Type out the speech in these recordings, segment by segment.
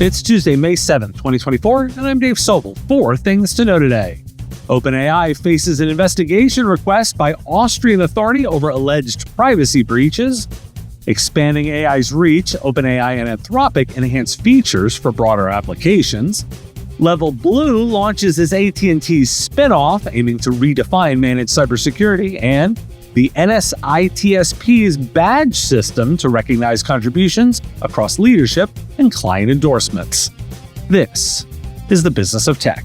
It's Tuesday, May 7th, 2024, and I'm Dave Sobel. 4 things to know today. OpenAI faces an investigation request by Austrian Authority over alleged privacy breaches. Expanding AI's reach, OpenAI and Anthropic enhance features for broader applications. LevelBlue launches its AT&T Spinoff, aiming to redefine managed cybersecurity, and the NSITSP's badge system to recognize contributions across leadership and client endorsements. This is the business of tech.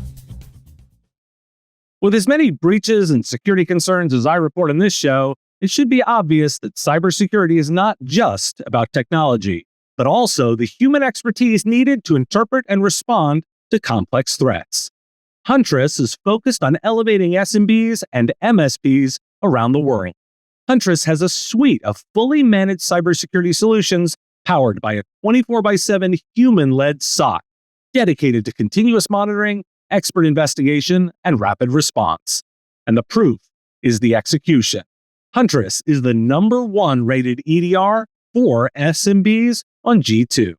With as many breaches and security concerns as I report on this show, it should be obvious that cybersecurity is not just about technology, but also the human expertise needed to interpret and respond to complex threats. Huntress is focused on elevating SMBs and MSPs around the world. Huntress has a suite of fully managed cybersecurity solutions powered by a 24/7 human-led SOC, dedicated to continuous monitoring, expert investigation, and rapid response. And the proof is the execution. Huntress is the #1 rated EDR for SMBs on G2.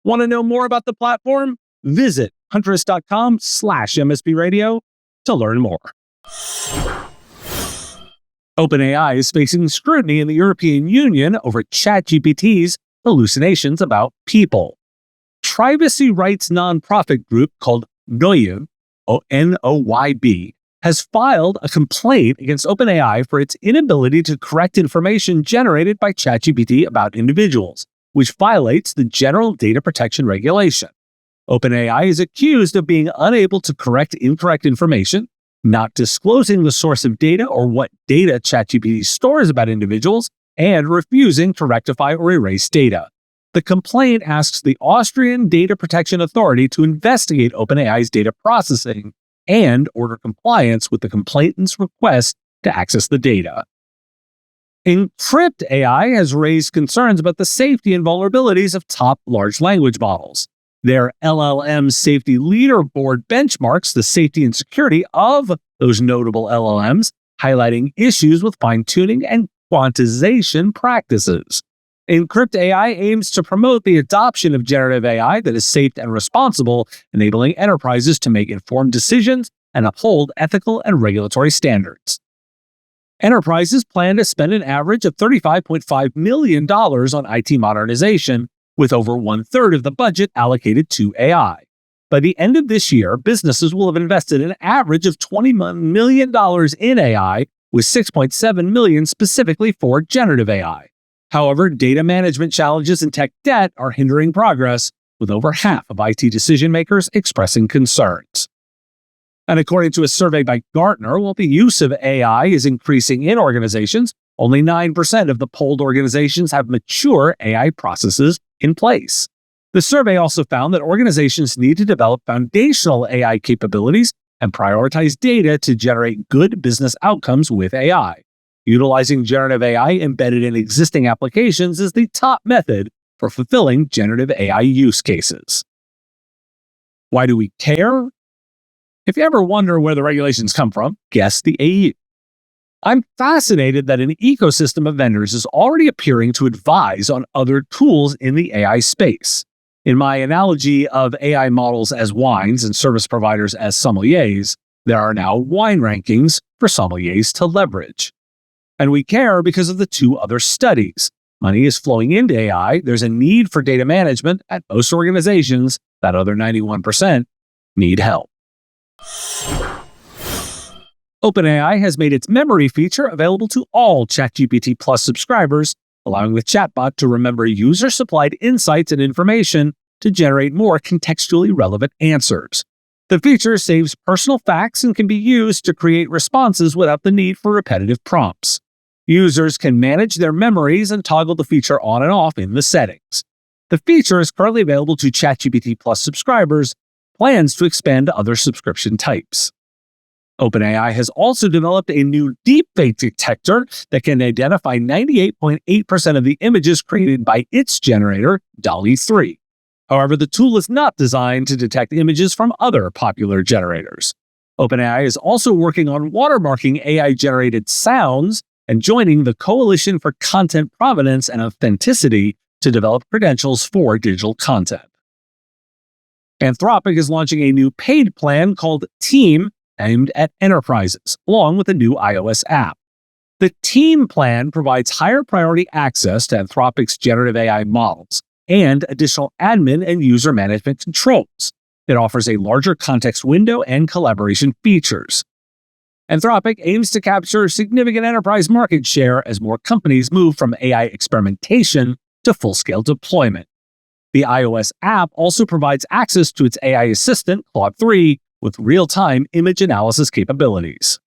Want to know more about the platform? Visit huntress.com/MSP Radio to learn more. OpenAI is facing scrutiny in the European Union over ChatGPT's hallucinations about people. Privacy rights nonprofit group called NOYB, NOYB, has filed a complaint against OpenAI for its inability to correct information generated by ChatGPT about individuals, which violates the General Data Protection Regulation. OpenAI is accused of being unable to correct incorrect information, not disclosing the source of data or what data ChatGPT stores about individuals, and refusing to rectify or erase data. The complaint asks the Austrian Data Protection Authority to investigate OpenAI's data processing and order compliance with the complainant's request to access the data. Encrypt AI has raised concerns about the safety and vulnerabilities of top large language models. Their LLM safety leaderboard benchmarks the safety and security of those notable LLMs, highlighting issues with fine-tuning and quantization practices. Encrypt AI aims to promote the adoption of generative AI that is safe and responsible, enabling enterprises to make informed decisions and uphold ethical and regulatory standards. Enterprises plan to spend an average of $35.5 million on IT modernization, with over 1/3 of the budget allocated to AI. By the end of this year, businesses will have invested an average of $20 million in AI, with $6.7 million specifically for generative AI. However, data management challenges and tech debt are hindering progress, with over half of IT decision makers expressing concerns. And according to a survey by Gartner, while the use of AI is increasing in organizations, only 9% of the polled organizations have mature AI processes in place. The survey also found that organizations need to develop foundational AI capabilities and prioritize data to generate good business outcomes with AI. Utilizing generative AI embedded in existing applications is the top method for fulfilling generative AI use cases. Why do we care? If you ever wonder where the regulations come from, guess the AU. I'm fascinated that an ecosystem of vendors is already appearing to advise on other tools in the AI space. In my analogy of AI models as wines and service providers as sommeliers, there are now wine rankings for sommeliers to leverage. And we care because of the 2 other studies. Money is flowing into AI, there's a need for data management at most organizations, that other 91% need help. OpenAI has made its memory feature available to all ChatGPT Plus subscribers, allowing the chatbot to remember user-supplied insights and information to generate more contextually relevant answers. The feature saves personal facts and can be used to create responses without the need for repetitive prompts. Users can manage their memories and toggle the feature on and off in the settings. The feature is currently available to ChatGPT Plus subscribers, plans to expand to other subscription types. OpenAI has also developed a new deepfake detector that can identify 98.8% of the images created by its generator, DALL-E 3. However, the tool is not designed to detect images from other popular generators. OpenAI is also working on watermarking AI-generated sounds and joining the Coalition for Content Provenance and Authenticity to develop credentials for digital content. Anthropic is launching a new paid plan called Team, aimed at enterprises, along with a new iOS app. The Team plan provides higher priority access to Anthropic's generative AI models and additional admin and user management controls. It offers a larger context window and collaboration features. Anthropic aims to capture significant enterprise market share as more companies move from AI experimentation to full-scale deployment. The iOS app also provides access to its AI assistant, Claude 3, with real-time image analysis capabilities.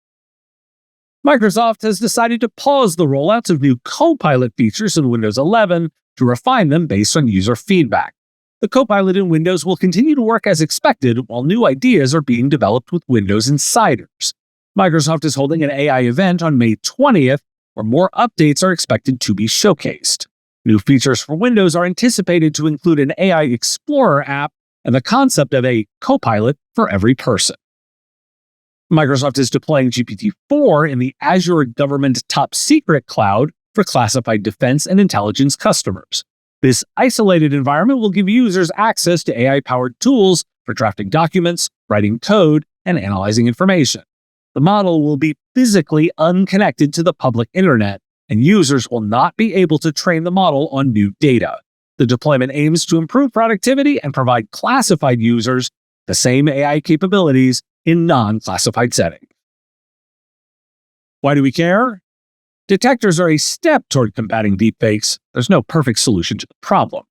Microsoft has decided to pause the rollouts of new Copilot features in Windows 11 to refine them based on user feedback. The Copilot in Windows will continue to work as expected, while new ideas are being developed with Windows insiders. Microsoft is holding an AI event on May 20th, where more updates are expected to be showcased. New features for Windows are anticipated to include an AI Explorer app and the concept of a Copilot for every person. Microsoft is deploying GPT-4 in the Azure Government Top Secret Cloud for classified defense and intelligence customers. This isolated environment will give users access to AI-powered tools for drafting documents, writing code, and analyzing information. The model will be physically unconnected to the public internet, and users will not be able to train the model on new data. The deployment aims to improve productivity and provide classified users the same AI capabilities in non-classified settings. Why do we care? Detectors are a step toward combating deepfakes. There's no perfect solution to the problem.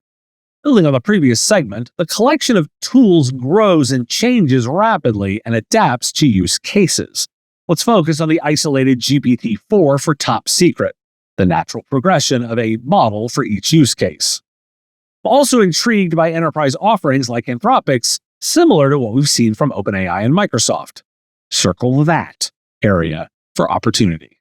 Building on the previous segment, the collection of tools grows and changes rapidly and adapts to use cases. Let's focus on the isolated GPT-4 for top secret, the natural progression of a model for each use case. I'm also intrigued by enterprise offerings like Anthropic's, similar to what we've seen from OpenAI and Microsoft. Circle that area for opportunity.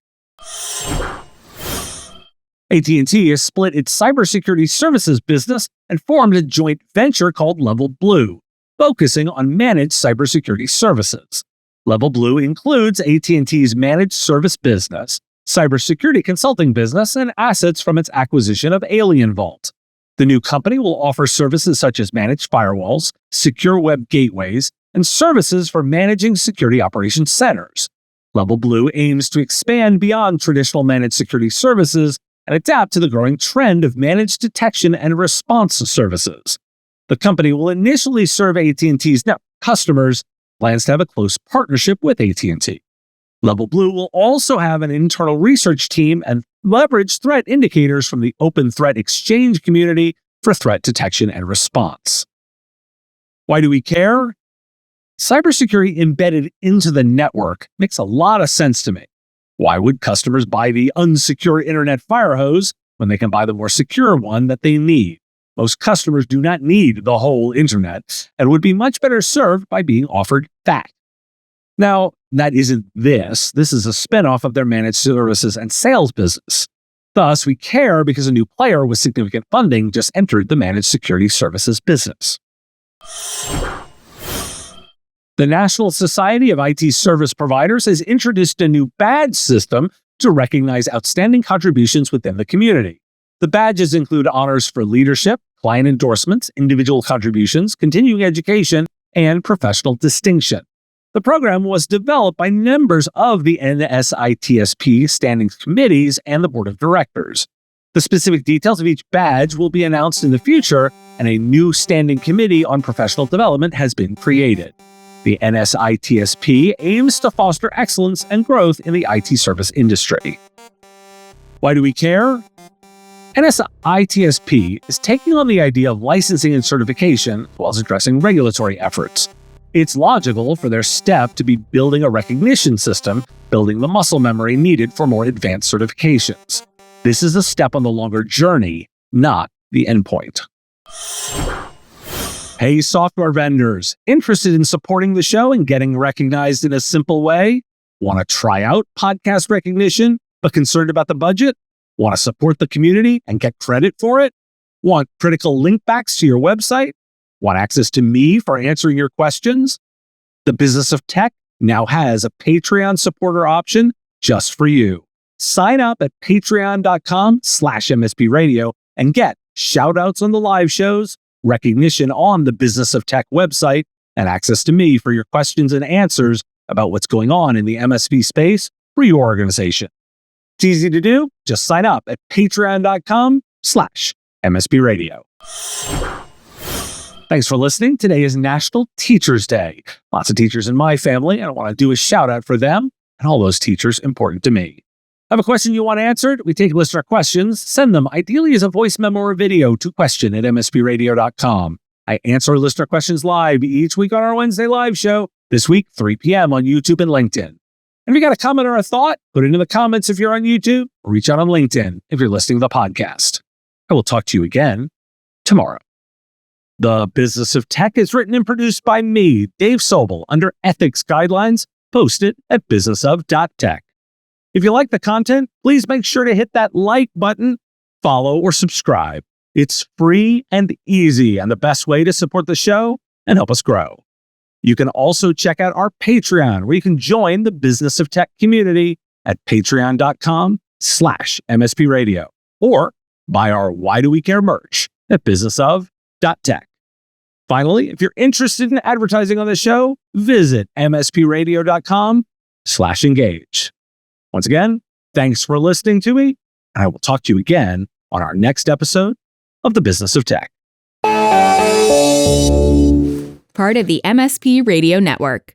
AT&T has split its cybersecurity services business and formed a joint venture called LevelBlue, focusing on managed cybersecurity services. LevelBlue includes AT&T's managed service business, cybersecurity consulting business, and assets from its acquisition of AlienVault. The new company will offer services such as managed firewalls, secure web gateways, and services for managing security operations centers. LevelBlue aims to expand beyond traditional managed security services and adapt to the growing trend of managed detection and response services. The company will initially serve AT&T's network customers, plans to have a close partnership with AT&T. LevelBlue will also have an internal research team and leverage threat indicators from the Open Threat Exchange community for threat detection and response. Why do we care? Cybersecurity embedded into the network makes a lot of sense to me. Why would customers buy the unsecure internet fire hose when they can buy the more secure one that they need? Most customers do not need the whole internet and would be much better served by being offered that. Now, that isn't this. This is a spinoff of their managed services and sales business. Thus, we care because a new player with significant funding just entered the managed security services business. The National Society of IT Service Providers has introduced a new badge system to recognize outstanding contributions within the community. The badges include honors for leadership, client endorsements, individual contributions, continuing education, and professional distinction. The program was developed by members of the NSITSP standing committees and the board of directors. The specific details of each badge will be announced in the future, and a new standing committee on professional development has been created. The NSITSP aims to foster excellence and growth in the IT service industry. Why do we care? NSITSP is taking on the idea of licensing and certification while addressing regulatory efforts. It's logical for their step to be building a recognition system, building the muscle memory needed for more advanced certifications. This is a step on the longer journey, not the endpoint. Hey, software vendors, interested in supporting the show and getting recognized in a simple way? Want to try out podcast recognition, but concerned about the budget? Want to support the community and get credit for it? Want critical link backs to your website? Want access to me for answering your questions? The Business of Tech now has a Patreon supporter option just for you. Sign up at patreon.com/MSP Radio and get shout outs on the live shows, recognition on the Business of Tech website, and access to me for your questions and answers about what's going on in the MSP space for your organization. It's easy to do. Just sign up at patreon.com/MSP Radio. Thanks for listening. Today is National Teachers Day. Lots of teachers in my family, and I want to do a shout out for them and all those teachers important to me. Have a question you want answered? We take listener questions, send them ideally as a voice memo or video to question@mspradio.com. I answer listener questions live each week on our Wednesday live show, this week 3 p.m. on YouTube and LinkedIn. And if you got a comment or a thought, put it in the comments if you're on YouTube, or reach out on LinkedIn if you're listening to the podcast. I will talk to you again tomorrow. The Business of Tech is written and produced by me, Dave Sobel, under ethics guidelines posted at businessof.tech. If you like the content, please make sure to hit that like button, follow, or subscribe. It's free and easy and the best way to support the show and help us grow. You can also check out our Patreon, where you can join the Business of Tech community at patreon.com/MSP Radio, or buy our Why Do We Care merch at businessof.tech. Finally, if you're interested in advertising on the show, visit mspradio.com/engage. Once again, thanks for listening to me, and I will talk to you again on our next episode of The Business of Tech. Part of the MSP Radio Network.